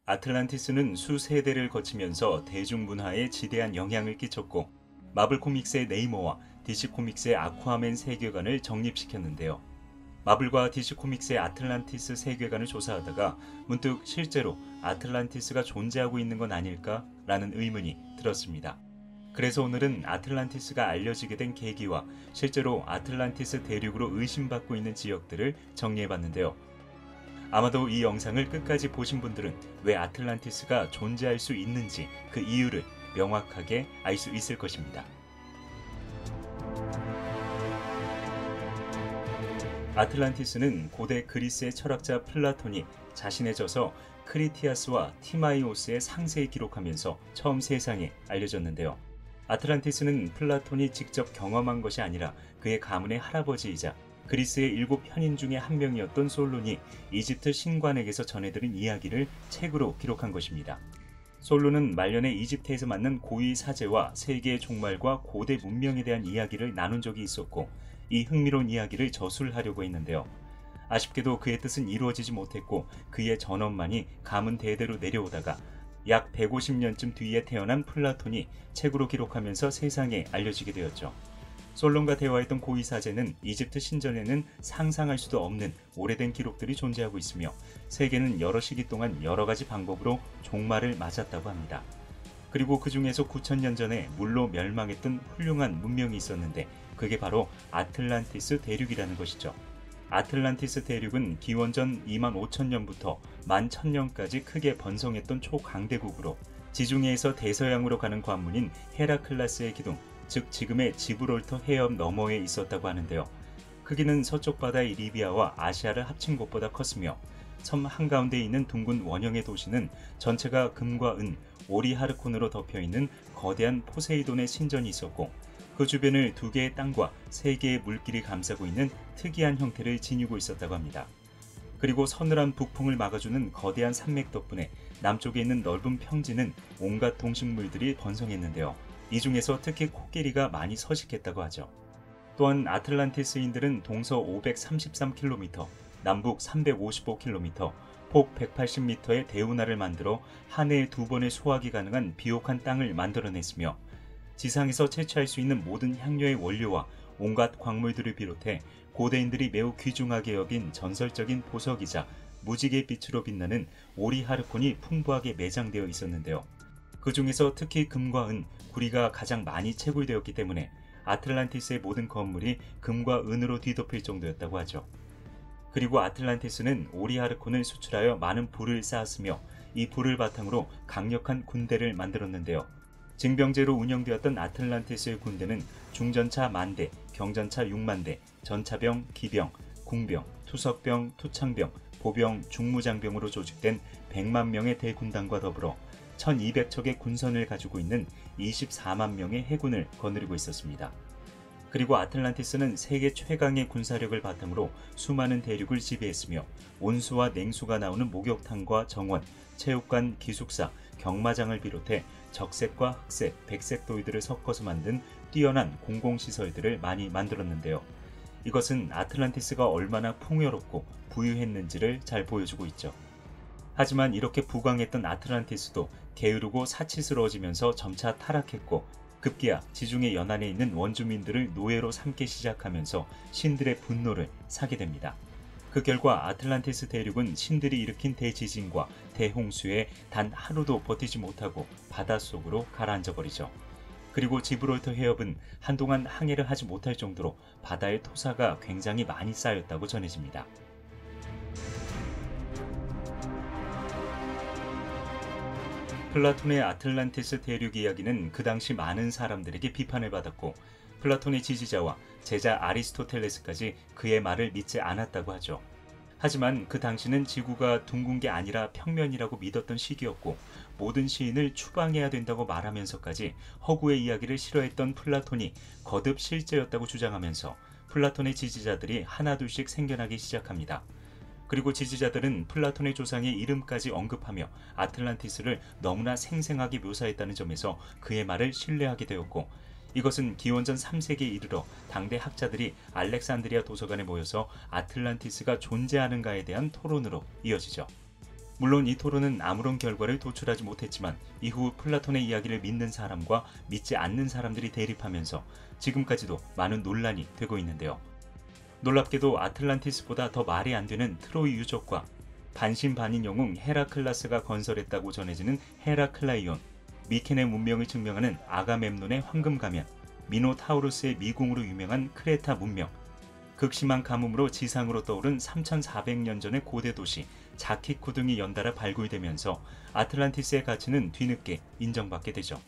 아틀란티스는 수세대를 거치면서 대중문화에 지대한 영향을 끼쳤고 마블 코믹스의 네이머와 DC 코믹스의 아쿠아맨 세계관을 정립시켰는데요. 마블과 DC 코믹스의 아틀란티스 세계관을 조사하다가 문득 실제로 아틀란티스가 존재하고 있는 건 아닐까라는 의문이 들었습니다. 그래서 오늘은 아틀란티스가 알려지게 된 계기와 실제로 아틀란티스 대륙으로 의심받고 있는 지역들을 정리해봤는데요. 아마도 이 영상을 끝까지 보신 분들은 왜 아틀란티스가 존재할 수 있는지 그 이유를 명확하게 알 수 있을 것입니다. 아틀란티스는 고대 그리스의 철학자 플라톤이 자신의 저서 크리티아스와 티마이오스의 상세히 기록하면서 처음 세상에 알려졌는데요. 아틀란티스는 플라톤이 직접 경험한 것이 아니라 그의 가문의 할아버지이자 그리스의 7현인 중에 한 명이었던 솔론이 이집트 신관에게서 전해들은 이야기를 책으로 기록한 것입니다. 솔론은 말년에 이집트에서 만난 고위 사제와 세계의 종말과 고대 문명에 대한 이야기를 나눈 적이 있었고 이 흥미로운 이야기를 저술하려고 했는데요. 아쉽게도 그의 뜻은 이루어지지 못했고 그의 전원만이 가문 대대로 내려오다가 약 150년쯤 뒤에 태어난 플라톤이 책으로 기록하면서 세상에 알려지게 되었죠. 솔론과 대화했던 고위 사제는 이집트 신전에는 상상할 수도 없는 오래된 기록들이 존재하고 있으며 세계는 여러 시기 동안 여러 가지 방법으로 종말을 맞았다고 합니다. 그리고 그 중에서 9,000년 전에 물로 멸망했던 훌륭한 문명이 있었는데 그게 바로 아틀란티스 대륙이라는 것이죠. 아틀란티스 대륙은 기원전 25,000년부터 11,000년까지 크게 번성했던 초강대국으로 지중해에서 대서양으로 가는 관문인 헤라클라스의 기둥, 즉 지금의 지브롤터 해협 너머에 있었다고 하는데요. 크기는 서쪽 바다의 리비아와 아시아를 합친 곳보다 컸으며 섬 한가운데 있는 둥근 원형의 도시는 전체가 금과 은, 오리하르콘으로 덮여있는 거대한 포세이돈의 신전이 있었고 그 주변을 2개의 땅과 3개의 물길이 감싸고 있는 특이한 형태를 지니고 있었다고 합니다. 그리고 서늘한 북풍을 막아주는 거대한 산맥 덕분에 남쪽에 있는 넓은 평지는 온갖 동식물들이 번성했는데요. 이 중에서 특히 코끼리가 많이 서식했다고 하죠. 또한 아틀란티스인들은 동서 533km, 남북 355km, 폭 180m의 대운하를 만들어 한 해에 2번의 수확이 가능한 비옥한 땅을 만들어냈으며 지상에서 채취할 수 있는 모든 향료의 원료와 온갖 광물들을 비롯해 고대인들이 매우 귀중하게 여긴 전설적인 보석이자 무지개 빛으로 빛나는 오리하르콘이 풍부하게 매장되어 있었는데요. 그 중에서 특히 금과 은, 구리가 가장 많이 채굴되었기 때문에 아틀란티스의 모든 건물이 금과 은으로 뒤덮일 정도였다고 하죠. 그리고 아틀란티스는 오리하르콘을 수출하여 많은 불을 쌓았으며 이 불을 바탕으로 강력한 군대를 만들었는데요. 징병제로 운영되었던 아틀란티스의 군대는 중전차 10,000대, 경전차 60,000대, 전차병, 기병, 궁병, 투석병, 투창병, 보병, 중무장병으로 조직된 100만 명의 대군단과 더불어 1200척의 군선을 가지고 있는 24만 명의 해군을 거느리고 있었습니다. 그리고 아틀란티스는 세계 최강의 군사력을 바탕으로 수많은 대륙을 지배했으며 온수와 냉수가 나오는 목욕탕과 정원, 체육관, 기숙사, 경마장을 비롯해 적색과 흑색, 백색 도이들을 섞어서 만든 뛰어난 공공시설들을 많이 만들었는데요. 이것은 아틀란티스가 얼마나 풍요롭고 부유했는지를 잘 보여주고 있죠. 하지만 이렇게 부강했던 아틀란티스도 게으르고 사치스러워지면서 점차 타락했고 급기야 지중해 연안에 있는 원주민들을 노예로 삼기 시작하면서 신들의 분노를 사게 됩니다. 그 결과 아틀란티스 대륙은 신들이 일으킨 대지진과 대홍수에 단 하루도 버티지 못하고 바닷속으로 가라앉아 버리죠. 그리고 지브롤터 해협은 한동안 항해를 하지 못할 정도로 바다의 토사가 굉장히 많이 쌓였다고 전해집니다. 플라톤의 아틀란티스 대륙 이야기는 그 당시 많은 사람들에게 비판을 받았고 플라톤의 지지자와 제자 아리스토텔레스까지 그의 말을 믿지 않았다고 하죠. 하지만 그 당시는 지구가 둥근 게 아니라 평면이라고 믿었던 시기였고 모든 시인을 추방해야 된다고 말하면서까지 허구의 이야기를 싫어했던 플라톤이 거듭 실제였다고 주장하면서 플라톤의 지지자들이 하나둘씩 생겨나기 시작합니다. 그리고 지지자들은 플라톤의 조상의 이름까지 언급하며 아틀란티스를 너무나 생생하게 묘사했다는 점에서 그의 말을 신뢰하게 되었고 이것은 기원전 3세기에 이르러 당대 학자들이 알렉산드리아 도서관에 모여서 아틀란티스가 존재하는가에 대한 토론으로 이어지죠. 물론 이 토론은 아무런 결과를 도출하지 못했지만 이후 플라톤의 이야기를 믿는 사람과 믿지 않는 사람들이 대립하면서 지금까지도 많은 논란이 되고 있는데요. 놀랍게도 아틀란티스보다 더 말이 안 되는 트로이 유적과 반신반인 영웅 헤라클라스가 건설했다고 전해지는 헤라클라이온, 미케네 문명을 증명하는 아가멤논의 황금 가면, 미노타우루스의 미궁으로 유명한 크레타 문명, 극심한 가뭄으로 지상으로 떠오른 3400년 전의 고대 도시 자키쿠 등이 연달아 발굴되면서 아틀란티스의 가치는 뒤늦게 인정받게 되죠.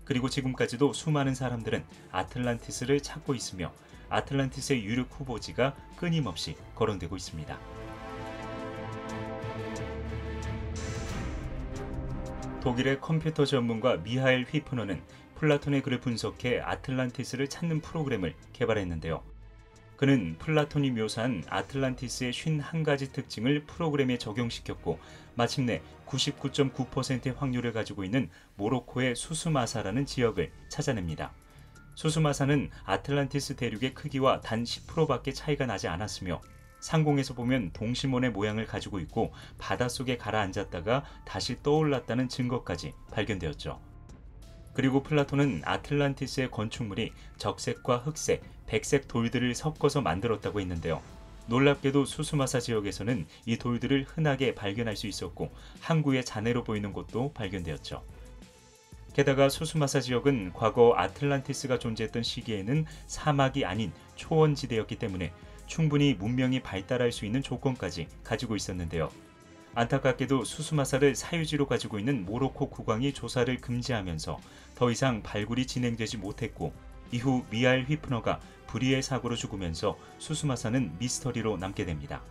그리고 지금까지도 수많은 사람들은 아틀란티스를 찾고 있으며 아틀란티스의 유력 후보지가 끊임없이 거론되고 있습니다. 독일의 컴퓨터 전문가 미하엘 휘프너는 플라톤의 글을 분석해 아틀란티스를 찾는 프로그램을 개발했는데요. 그는 플라톤이 묘사한 아틀란티스의 51가지 특징을 프로그램에 적용시켰고 마침내 99.9%의 확률을 가지고 있는 모로코의 수수마사라는 지역을 찾아냅니다. 수수마사는 아틀란티스 대륙의 크기와 단 10%밖에 차이가 나지 않았으며 상공에서 보면 동심원의 모양을 가지고 있고 바닷속에 가라앉았다가 다시 떠올랐다는 증거까지 발견되었죠. 그리고 플라톤은 아틀란티스의 건축물이 적색과 흑색, 백색 돌들을 섞어서 만들었다고 했는데요. 놀랍게도 수수마사 지역에서는 이 돌들을 흔하게 발견할 수 있었고 항구의 잔해로 보이는 곳도 발견되었죠. 게다가 수수마사 지역은 과거 아틀란티스가 존재했던 시기에는 사막이 아닌 초원지대였기 때문에 충분히 문명이 발달할 수 있는 조건까지 가지고 있었는데요. 안타깝게도 수수마사를 사유지로 가지고 있는 모로코 국왕이 조사를 금지하면서 더 이상 발굴이 진행되지 못했고 이후 미하엘 휘프너가 불의의 사고로 죽으면서 수수마사는 미스터리로 남게 됩니다.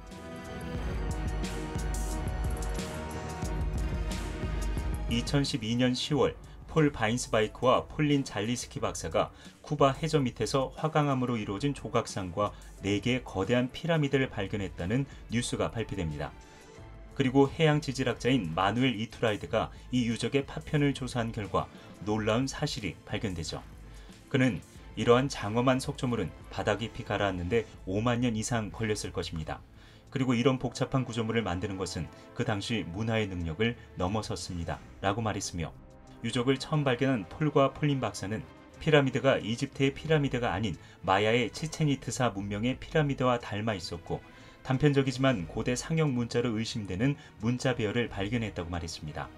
2012년 10월 폴 바인스바이크와 폴린 잘리스키 박사가 쿠바 해저 밑에서 화강암으로 이루어진 조각상과 4개의 거대한 피라미드를 발견했다는 뉴스가 발표됩니다. 그리고 해양 지질학자인 마누엘 이투라이드가 이 유적의 파편을 조사한 결과 놀라운 사실이 발견되죠. 그는 이러한 장엄한 석조물은 바다 깊이 가라앉는데 5만 년 이상 걸렸을 것입니다. 그리고 이런 복잡한 구조물을 만드는 것은 그 당시 문화의 능력을 넘어섰습니다. 라고 말했으며 유적을 처음 발견한 폴과 폴린 박사는 피라미드가 이집트의 피라미드가 아닌 마야의 치첸이트사 문명의 피라미드와 닮아 있었고 단편적이지만 고대 상형 문자로 의심되는 문자 배열을 발견했다고 말했습니다.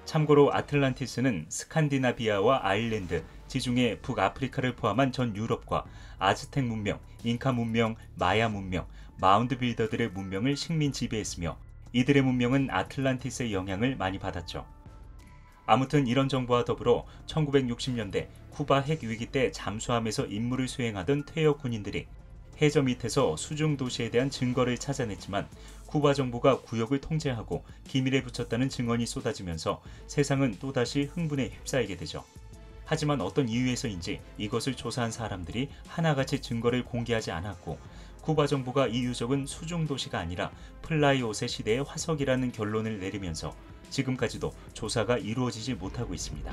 참고로 아틀란티스는 스칸디나비아와 아일랜드, 지중해 북아프리카를 포함한 전 유럽과 아즈텍 문명, 잉카 문명, 마야 문명, 마운드 빌더들의 문명을 식민 지배했으며 이들의 문명은 아틀란티스의 영향을 많이 받았죠. 아무튼 이런 정보와 더불어 1960년대 쿠바 핵위기 때 잠수함에서 임무를 수행하던 퇴역 군인들이 해저 밑에서 수중 도시에 대한 증거를 찾아냈지만 쿠바 정부가 구역을 통제하고 기밀에 붙였다는 증언이 쏟아지면서 세상은 또다시 흥분에 휩싸이게 되죠. 하지만 어떤 이유에서인지 이것을 조사한 사람들이 하나같이 증거를 공개하지 않았고 쿠바 정부가 이 유적은 수중 도시가 아니라 플라이오세 시대의 화석이라는 결론을 내리면서 지금까지도 조사가 이루어지지 못하고 있습니다.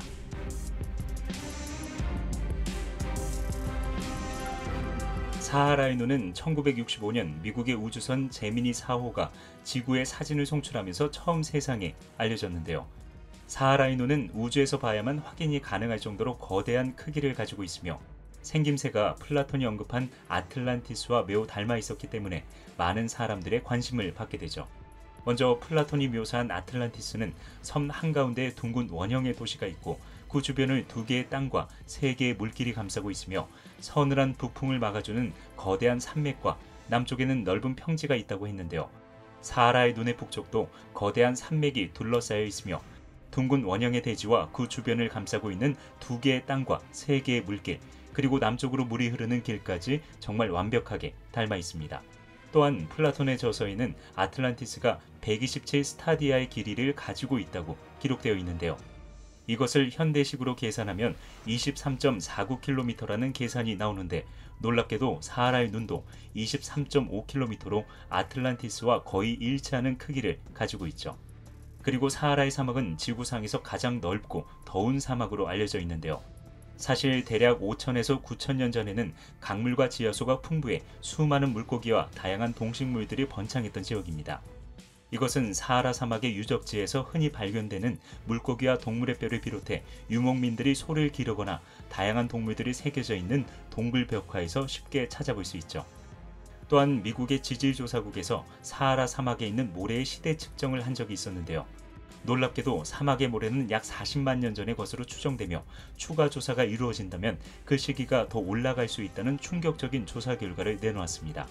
사하라의 눈은 1965년 미국의 우주선 제미니 4호가 지구의 사진을 송출하면서 처음 세상에 알려졌는데요. 사하라의 눈은 우주에서 봐야만 확인이 가능할 정도로 거대한 크기를 가지고 있으며 생김새가 플라톤이 언급한 아틀란티스와 매우 닮아 있었기 때문에 많은 사람들의 관심을 받게 되죠. 먼저 플라톤이 묘사한 아틀란티스는 섬 한가운데에 둥근 원형의 도시가 있고 그 주변을 2개의 땅과 3개의 물길이 감싸고 있으며 서늘한 북풍을 막아주는 거대한 산맥과 남쪽에는 넓은 평지가 있다고 했는데요. 사하라의 눈의 북쪽도 거대한 산맥이 둘러싸여 있으며 둥근 원형의 대지와 그 주변을 감싸고 있는 2개의 땅과 3개의 물길, 그리고 남쪽으로 물이 흐르는 길까지 정말 완벽하게 닮아 있습니다. 또한 플라톤의 저서에는 아틀란티스가 127 스타디아의 길이를 가지고 있다고 기록되어 있는데요. 이것을 현대식으로 계산하면 23.49km라는 계산이 나오는데 놀랍게도 사하라의 눈도 23.5km로 아틀란티스와 거의 일치하는 크기를 가지고 있죠. 그리고 사하라의 사막은 지구상에서 가장 넓고 더운 사막으로 알려져 있는데요. 사실 대략 5천에서 9천년 전에는 강물과 지하수가 풍부해 수많은 물고기와 다양한 동식물들이 번창했던 지역입니다. 이것은 사하라 사막의 유적지에서 흔히 발견되는 물고기와 동물의 뼈를 비롯해 유목민들이 소를 기르거나 다양한 동물들이 새겨져 있는 동굴 벽화에서 쉽게 찾아볼 수 있죠. 또한 미국의 지질조사국에서 사하라 사막에 있는 모래의 시대 측정을 한 적이 있었는데요. 놀랍게도 사막의 모래는 약 40만 년 전의 것으로 추정되며 추가 조사가 이루어진다면 그 시기가 더 올라갈 수 있다는 충격적인 조사 결과를 내놓았습니다.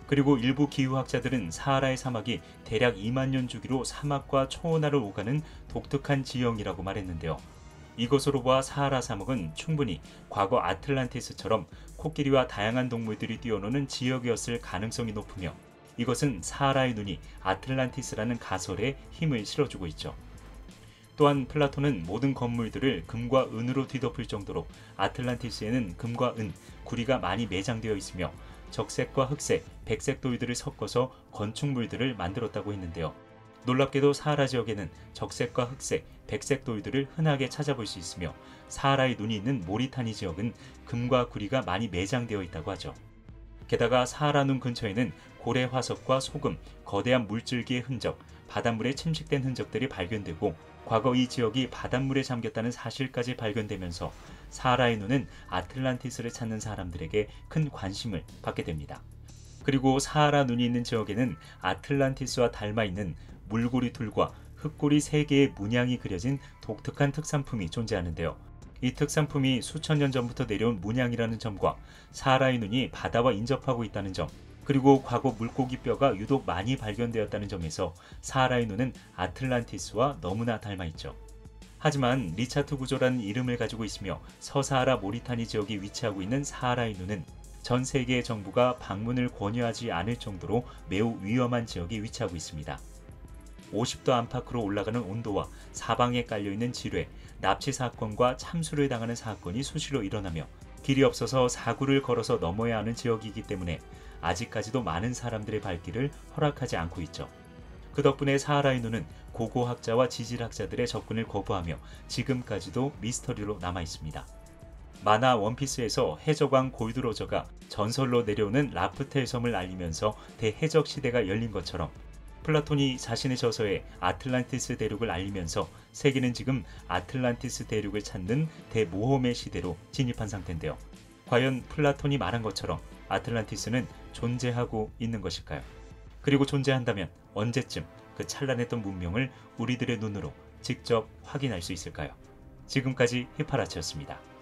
그리고 일부 기후학자들은 사하라의 사막이 대략 2만 년 주기로 사막과 초원화를 오가는 독특한 지형이라고 말했는데요. 이것으로 봐 사하라 사막은 충분히 과거 아틀란티스처럼 코끼리와 다양한 동물들이 뛰어노는 지역이었을 가능성이 높으며 이것은 사하라의 눈이 아틀란티스라는 가설에 힘을 실어주고 있죠. 또한 플라톤은 모든 건물들을 금과 은으로 뒤덮을 정도로 아틀란티스에는 금과 은, 구리가 많이 매장되어 있으며 적색과 흑색, 백색 돌들을 섞어서 건축물들을 만들었다고 했는데요. 놀랍게도 사하라 지역에는 적색과 흑색, 백색 돌들을 흔하게 찾아볼 수 있으며 사하라의 눈이 있는 모리타니 지역은 금과 구리가 많이 매장되어 있다고 하죠. 게다가 사하라 눈 근처에는 고래 화석과 소금, 거대한 물줄기의 흔적, 바닷물에 침식된 흔적들이 발견되고 과거 이 지역이 바닷물에 잠겼다는 사실까지 발견되면서 사하라의 눈은 아틀란티스를 찾는 사람들에게 큰 관심을 받게 됩니다. 그리고 사하라 눈이 있는 지역에는 아틀란티스와 닮아있는 물고리 툴과 흑고리 3개의 문양이 그려진 독특한 특산품이 존재하는데요. 이 특산품이 수천 년 전부터 내려온 문양이라는 점과 사하라의 눈이 바다와 인접하고 있다는 점, 그리고 과거 물고기 뼈가 유독 많이 발견되었다는 점에서 사하라의 눈은 아틀란티스와 너무나 닮아있죠. 하지만 리차트 구조라는 이름을 가지고 있으며 서사하라 모리타니 지역이 위치하고 있는 사하라의 눈은 전 세계의 정부가 방문을 권유하지 않을 정도로 매우 위험한 지역에 위치하고 있습니다. 50도 안팎으로 올라가는 온도와 사방에 깔려있는 지뢰, 납치 사건과 참수를 당하는 사건이 수시로 일어나며 길이 없어서 사구를 걸어서 넘어야 하는 지역이기 때문에 아직까지도 많은 사람들의 발길을 허락하지 않고 있죠. 그 덕분에 사하라의 눈은 고고학자와 지질학자들의 접근을 거부하며 지금까지도 미스터리로 남아있습니다. 만화 원피스에서 해적왕 골드로저가 전설로 내려오는 라프텔 섬을 알리면서 대해적 시대가 열린 것처럼 플라톤이 자신의 저서에 아틀란티스 대륙을 알리면서 세계는 지금 아틀란티스 대륙을 찾는 대모험의 시대로 진입한 상태인데요. 과연 플라톤이 말한 것처럼 아틀란티스는 존재하고 있는 것일까요? 그리고 존재한다면 언제쯤 그 찬란했던 문명을 우리들의 눈으로 직접 확인할 수 있을까요? 지금까지 히파라치였습니다.